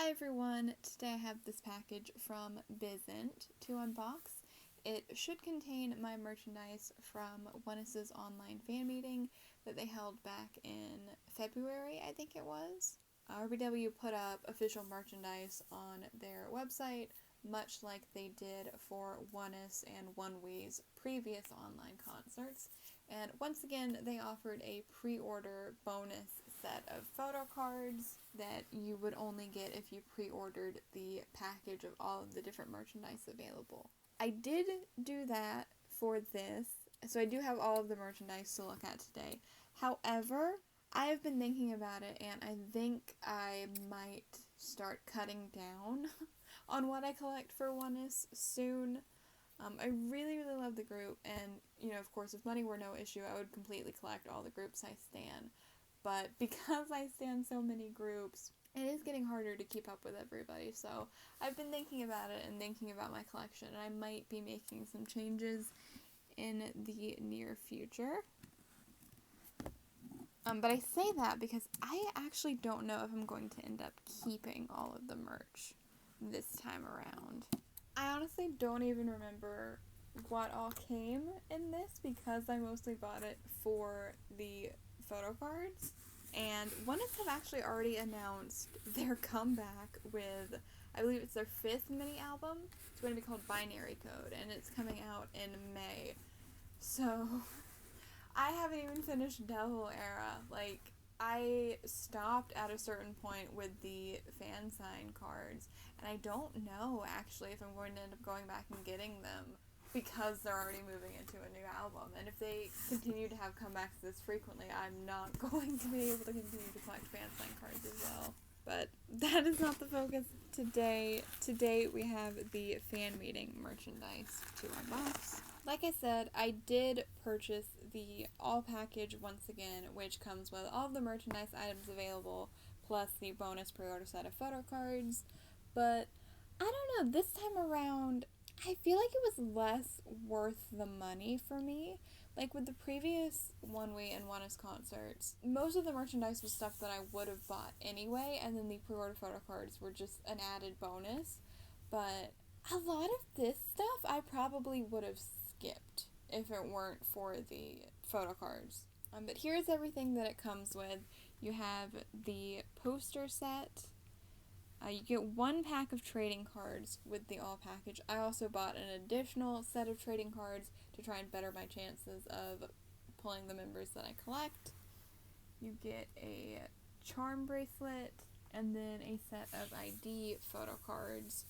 Hi everyone, today I have this package from BizEnt to unbox. It should contain my merchandise from ONEUS' online fan meeting that they held back in February, I think it was. RBW put up official merchandise on their website, much like they did for ONEUS and ONEUS' previous online concerts. And once again, they offered a pre-order bonus set of photo cards that you would only get if you pre-ordered the package of all of the different merchandise available. I did do that for this, so I do have all of the merchandise to look at today. However, I have been thinking about it, and I think I might start cutting down on what I collect for ONEUS soon. I really, really love the group, and, of course, if money were no issue, I would completely collect all the groups I stan. But because I stan so many groups, it is getting harder to keep up with everybody, so I've been thinking about it and thinking about my collection, and I might be making some changes in the near future. But I say that because I actually don't know if I'm going to end up keeping all of the merch this time around. I honestly don't even remember what all came in this because I mostly bought it for the photo cards. And ONEUS have actually already announced their comeback with, I believe it's their 5th mini album. It's going to be called Binary Code, and it's coming out in May. So, I haven't even finished Devil Era. I stopped at a certain point with the fan sign cards, and I don't know, actually, if I'm going to end up going back and getting them because they're already moving into a new album. And if they continue to have comebacks this frequently, I'm not going to be able to continue to collect fan sign cards as well. But that is not the focus today. Today we have the fan meeting merchandise to unbox. Like I said, I did purchase the all package once again, which comes with all of the merchandise items available, plus the bonus pre-order set of photo cards. But I don't know, this time around, I feel like it was less worth the money for me. Like with the previous ONEUS and ONEUS concerts, most of the merchandise was stuff that I would have bought anyway, and then the pre-order photo cards were just an added bonus. But a lot of this stuff I probably would have skipped if it weren't for the photo cards. But here's everything that it comes with. You have the poster set. You get 1 pack of trading cards with the all package. I also bought an additional set of trading cards to try and better my chances of pulling the members that I collect. You get a charm bracelet and then a set of ID photo cards,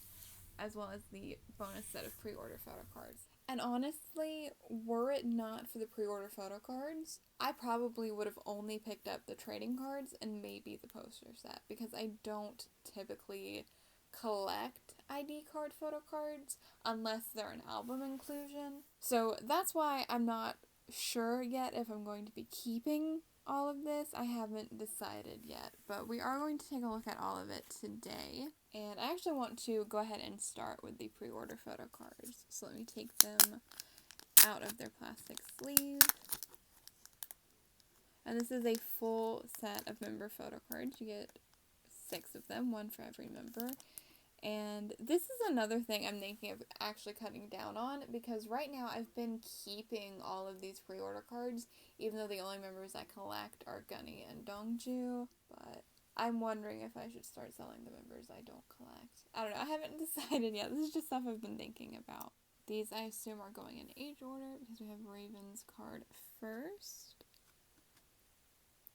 as well as the bonus set of pre-order photo cards. And honestly, were it not for the pre-order photo cards, I probably would have only picked up the trading cards and maybe the poster set, because I don't typically collect ID card photo cards unless they're an album inclusion. So that's why I'm not sure yet if I'm going to be keeping all of this. I haven't decided yet, but we are going to take a look at all of it today. And I actually want to go ahead and start with the pre-order photo cards. So let me take them out of their plastic sleeve. And this is a full set of member photo cards. You get 6 of them, 1 for every member. And this is another thing I'm thinking of actually cutting down on, because right now I've been keeping all of these pre-order cards, even though the only members I collect are Gunny and Dongju, but I'm wondering if I should start selling the members I don't collect. I don't know, I haven't decided yet. This is just stuff I've been thinking about. These I assume are going in age order because we have Raven's card first.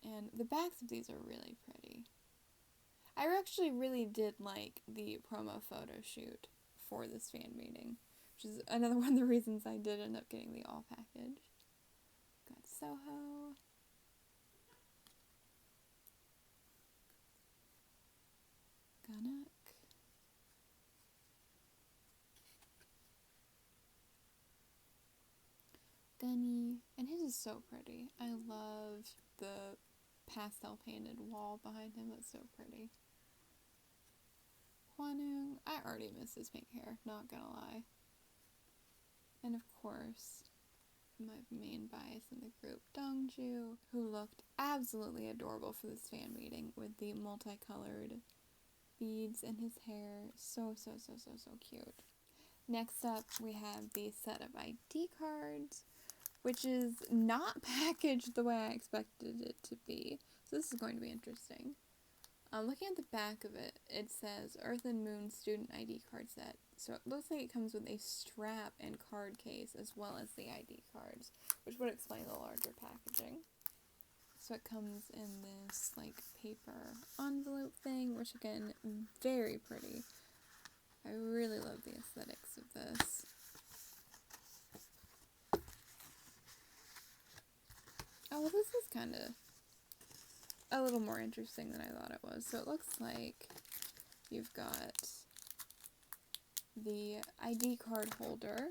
And the backs of these are really pretty. I actually really did like the promo photo shoot for this fan meeting, which is another one of the reasons I did end up getting the all package. Got Soho. Ganak. Gunny. And his is so pretty. I love the pastel painted wall behind him. That's so pretty. Hwanwoong. I already miss his pink hair, not gonna lie. And of course, my main bias in the group, Dongju, who looked absolutely adorable for this fan meeting with the multicolored beads in his hair. So cute. Next up, we have the set of ID cards, which is not packaged the way I expected it to be. So this is going to be interesting. Looking at the back of it, it says Earth and Moon Student ID Card Set. So it looks like it comes with a strap and card case as well as the ID cards, which would explain the larger packaging. So it comes in this like paper envelope thing, which again, very pretty. I really love the aesthetics of this. Oh, well, this is kind of a little more interesting than I thought it was. So it looks like you've got the ID card holder,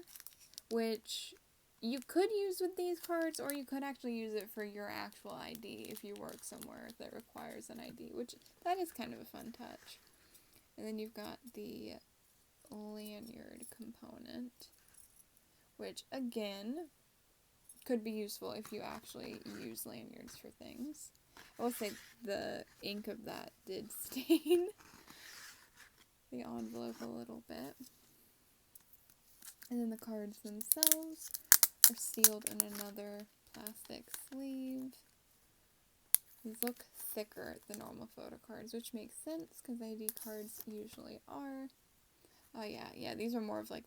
which you could use with these cards, or you could actually use it for your actual ID if you work somewhere that requires an ID, which that is kind of a fun touch. And then you've got the lanyard component, which again could be useful if you actually use lanyards for things. I will say the ink of that did stain the envelope a little bit. And then the cards themselves are sealed in another plastic sleeve. These look thicker than normal photo cards, which makes sense because ID cards usually are. Oh yeah, these are more of like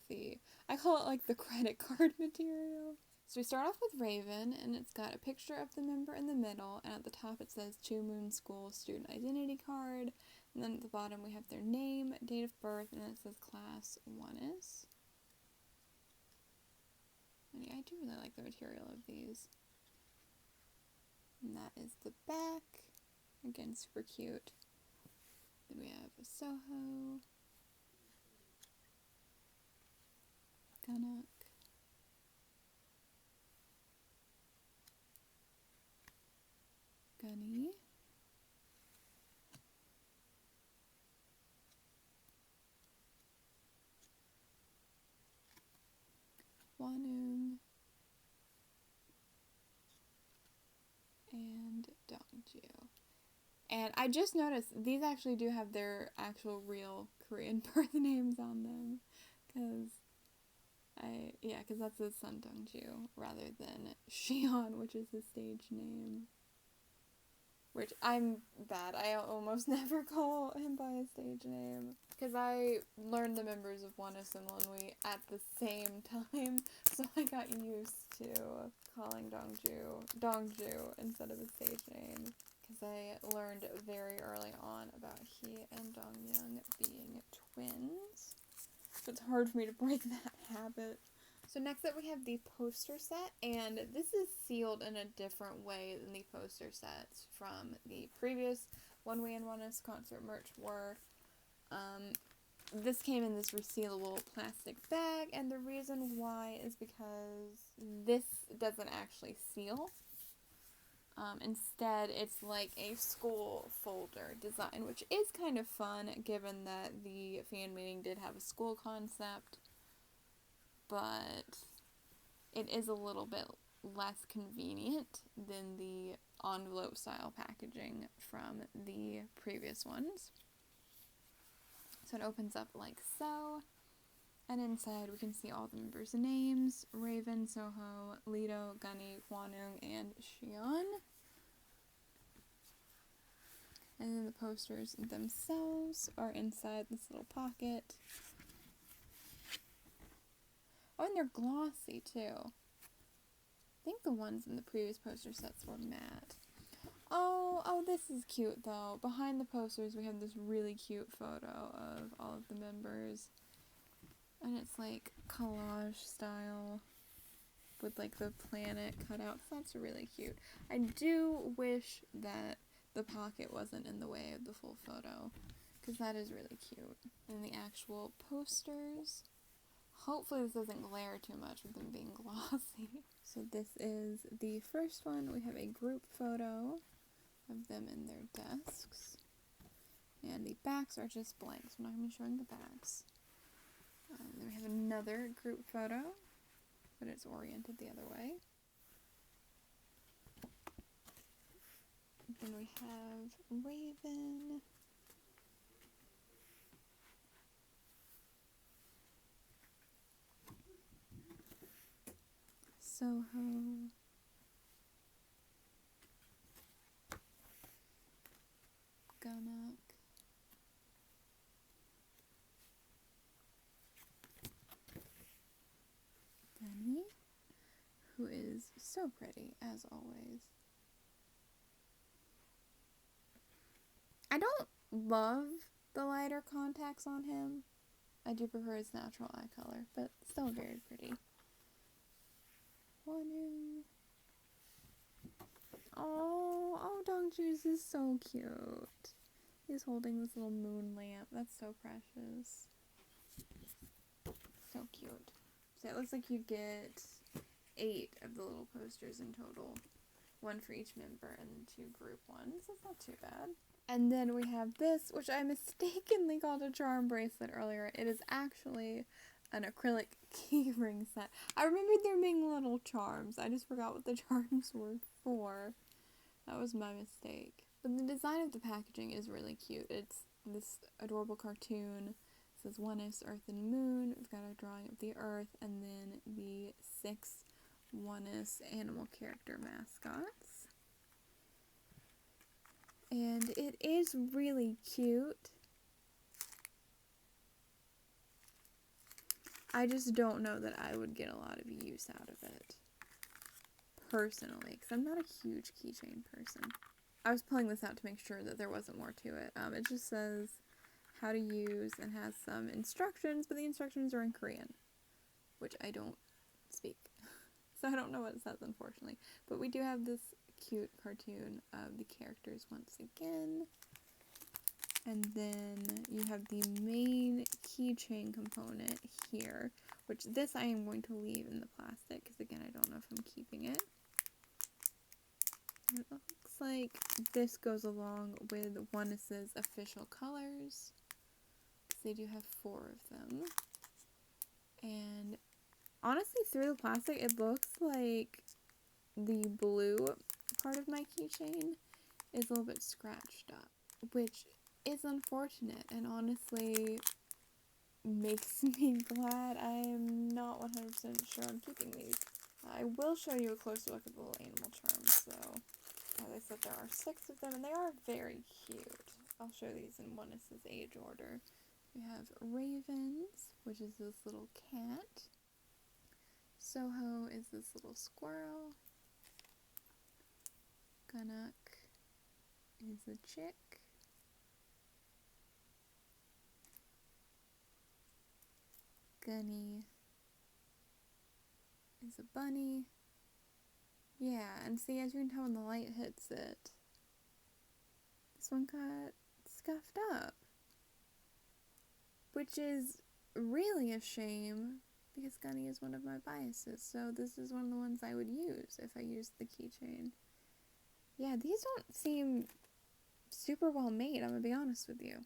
I call it like the credit card material. So we start off with Raven, and it's got a picture of the member in the middle, and at the top it says Two Moon School Student Identity Card, and then at the bottom we have their name, date of birth, and it says Class ONEUS. And yeah, I do really like the material of these. And that is the back. Again, super cute. Then we have a Soho, Gunnock, Gunny, Wanung, and Dongju. And I just noticed these actually do have their actual real Korean birth names on them, because that's his son Dongju rather than Xion, which is his stage name. Which I'm bad. I almost never call him by his stage name. Because I learned the members of ONEUS and ONEUS at the same time. So I got used to calling Dongju instead of his stage name. Because I learned very early on about he and Dongmyoung being twins. So it's hard for me to break that habit. So next up we have the poster set, and this is sealed in a different way than the poster sets from the previous ONEUS and ONEUS concert merch were. This came in this resealable plastic bag, and the reason why is because this doesn't actually seal. Instead, it's like a school folder design, which is kind of fun given that the fan meeting did have a school concept. But it is a little bit less convenient than the envelope style packaging from the previous ones. So it opens up like so, and inside we can see all the members' names: Raven, Soho, Lido, Gunny, Wanung, and Xion. And then the posters themselves are inside this little pocket. Oh, and they're glossy, too. I think the ones in the previous poster sets were matte. Oh, this is cute, though. Behind the posters, we have this really cute photo of all of the members. And it's, like, collage style with, like, the planet cutouts. That's really cute. I do wish that the pocket wasn't in the way of the full photo, because that is really cute. And the actual posters... Hopefully this doesn't glare too much with them being glossy. So this is the first one. We have a group photo of them in their desks. And the backs are just blank, so I'm not going to be showing the backs. Then we have another group photo, but it's oriented the other way. Then we have Raven. Soho, Gunnock, Gunny, who is so pretty as always. I don't love the lighter contacts on him. I do prefer his natural eye color, but still very pretty. ONEUS. Oh, Dongju's is so cute. He's holding this little moon lamp. That's so precious. So cute. So it looks like you get 8 of the little posters in total. 1 for each member and then 2 group ones. That's not too bad. And then we have this, which I mistakenly called a charm bracelet earlier. It is actually an acrylic keyring set. I remembered there being little charms. I just forgot what the charms were for. That was my mistake. But the design of the packaging is really cute. It's this adorable cartoon. It says ONEUS, Earth and Moon. We've got a drawing of the Earth and then the 6 ONEUS animal character mascots. And it is really cute. I just don't know that I would get a lot of use out of it. Personally, because I'm not a huge keychain person. I was pulling this out to make sure that there wasn't more to it. It just says how to use and has some instructions, but the instructions are in Korean, which I don't speak. So I don't know what it says, unfortunately. But we do have this cute cartoon of the characters once again. And then you have the main keychain component here, which this I am going to leave in the plastic, because again, I don't know if I'm keeping it. It looks like this goes along with ONEUS's official colors. They do have 4 of them. And honestly, through the plastic, it looks like the blue part of my keychain is a little bit scratched up, which is unfortunate and honestly makes me glad I'm not 100% sure I'm keeping these. I will show you a closer look at the little animal charms, though. As I said, there are 6 of them, and they are very cute. I'll show these in ONEUS's age order. We have Ravens, which is this little cat. Soho is this little squirrel. Gunnock is a chick. Gunny is a bunny. Yeah, and see, as you can tell when the light hits it, this one got scuffed up. Which is really a shame, because Gunny is one of my biases, so this is one of the ones I would use if I used the keychain. Yeah, these don't seem super well made, I'm gonna be honest with you.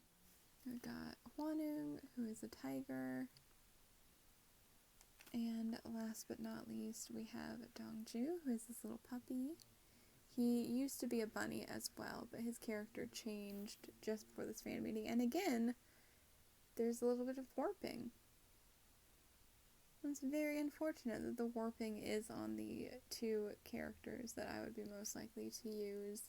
We've got Hwanung, who is a tiger. And last but not least, we have Dongju, who is this little puppy. He used to be a bunny as well, but his character changed just before this fan meeting. And again, there's a little bit of warping. It's very unfortunate that the warping is on the 2 characters that I would be most likely to use.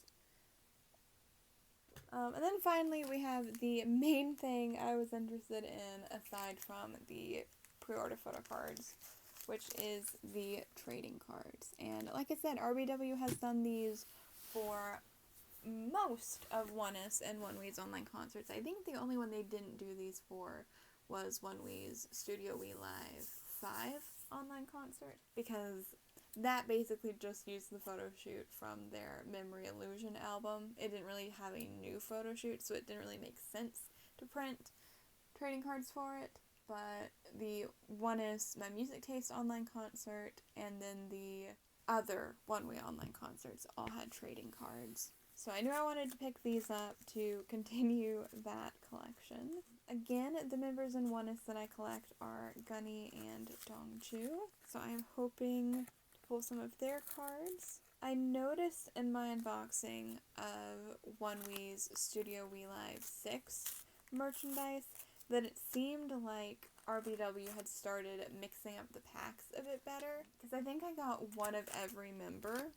And then finally, we have the main thing I was interested in, aside from the pre-order photo cards, which is the trading cards. And like I said, RBW has done these for most of ONEUS and ONEWE's online concerts. I think the only one they didn't do these for was ONEWE's Studio We Live 5 online concert, because that basically just used the photo shoot from their Memory Illusion album. It didn't really have a new photo shoot, so it didn't really make sense to print trading cards for it. But the ONEUS My Music Taste online concert and then the other ONEWE online concerts all had trading cards. So I knew I wanted to pick these up to continue that collection. Again, the members in ONEUS that I collect are Gunny and Dongju. So I am hoping to pull some of their cards. I noticed in my unboxing of ONEWE's Studio We Live 6 merchandise that it seemed like RBW had started mixing up the packs a bit better. Because I think I got one of every member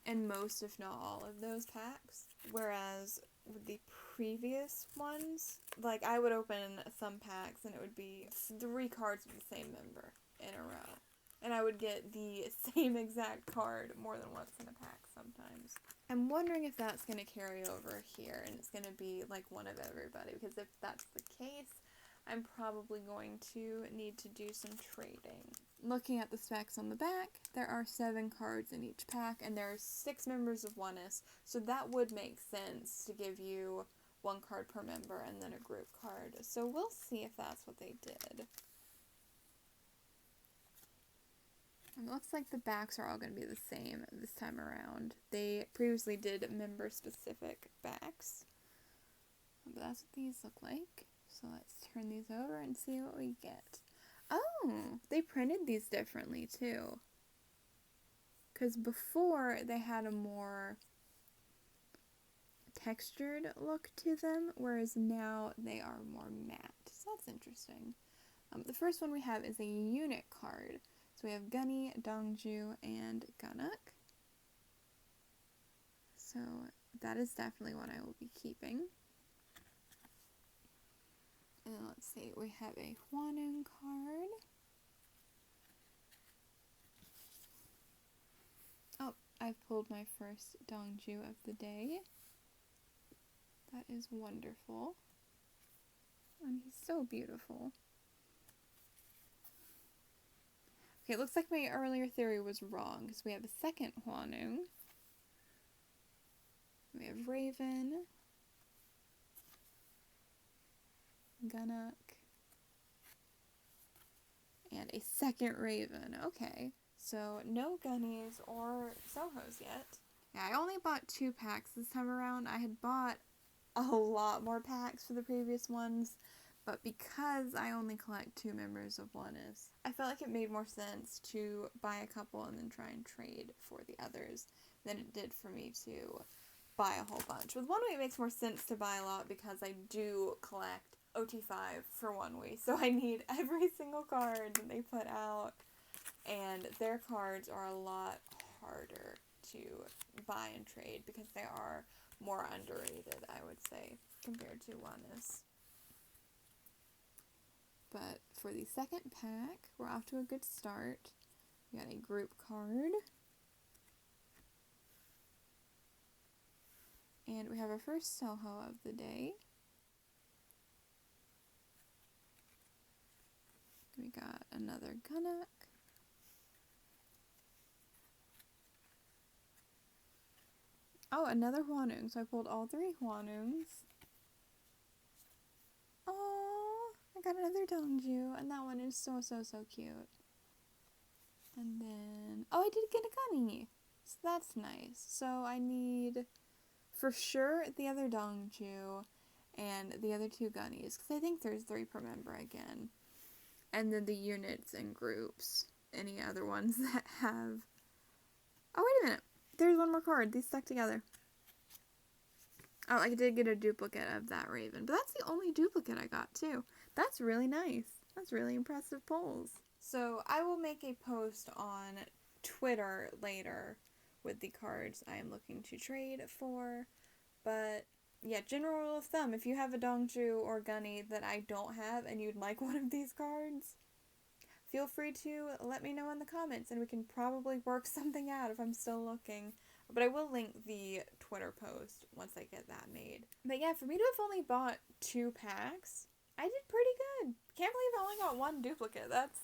in most, if not all, of those packs. Whereas with the previous ones, like, I would open some packs and it would be 3 cards of the same member in a row. And I would get the same exact card more than once in a pack sometimes. I'm wondering if that's going to carry over here and it's going to be like one of everybody. Because if that's the case, I'm probably going to need to do some trading. Looking at the specs on the back, there are 7 cards in each pack and there are 6 members of ONEUS. So that would make sense to give you 1 card per member and then a group card. So we'll see if that's what they did. It looks like the backs are all going to be the same this time around. They previously did member-specific backs. But that's what these look like. So let's turn these over and see what we get. Oh, they printed these differently too. Because before they had a more textured look to them, whereas now they are more matte. So that's interesting. The first one we have is a unit card. So we have Gunny, Dongju, and Gunnock. So that is definitely one I will be keeping. And then let's see, we have a Hwanung card. Oh, I've pulled my first Dongju of the day. That is wonderful. And he's so beautiful. Okay, it looks like my earlier theory was wrong, because we have a second Hwanung. We have Raven, Gunnock, and a second Raven. Okay, so no Gunnies or Sohos yet. Yeah, I only bought 2 packs this time around. I had bought a lot more packs for the previous ones, but because I only collect 2 members of ONEUS, I felt like it made more sense to buy a couple and then try and trade for the others than it did for me to buy a whole bunch. With ONEUS, it makes more sense to buy a lot because I do collect OT5 for ONEUS, so I need every single card that they put out, and their cards are a lot harder to buy and trade because they are more underrated, I would say, compared to ONEUS. But for the second pack, we're off to a good start. We got a group card. And we have our first Soho of the day. We got another Gunnock. Oh, another Hwanung. So I pulled all 3 Hwanungs. Oh, I got another Dongju, and that one is so cute. And then, oh, I did get a Gunny. So that's nice. So I need, for sure, the other Dongju and the other 2 Gunnies, because I think there's 3 per member again. And then the units and groups. Any other ones that have... Oh, wait a minute. There's one more card. These stuck together. Oh, I did get a duplicate of that Raven. But that's the only duplicate I got, too. That's really nice. That's really impressive pulls. So I will make a post on Twitter later with the cards I am looking to trade for. But yeah, general rule of thumb, if you have a Dongju or Gunny that I don't have and you'd like one of these cards, feel free to let me know in the comments and we can probably work something out if I'm still looking. But I will link the Twitter post once I get that made. But yeah, for me to have only bought 2 packs, I did pretty good. Can't believe I only got 1 duplicate. That's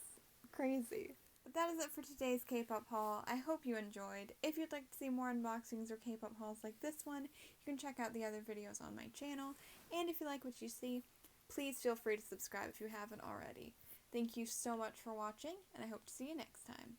crazy. But that is it for today's K-pop haul. I hope you enjoyed. If you'd like to see more unboxings or K-pop hauls like this one, you can check out the other videos on my channel. And if you like what you see, please feel free to subscribe if you haven't already. Thank you so much for watching, and I hope to see you next time.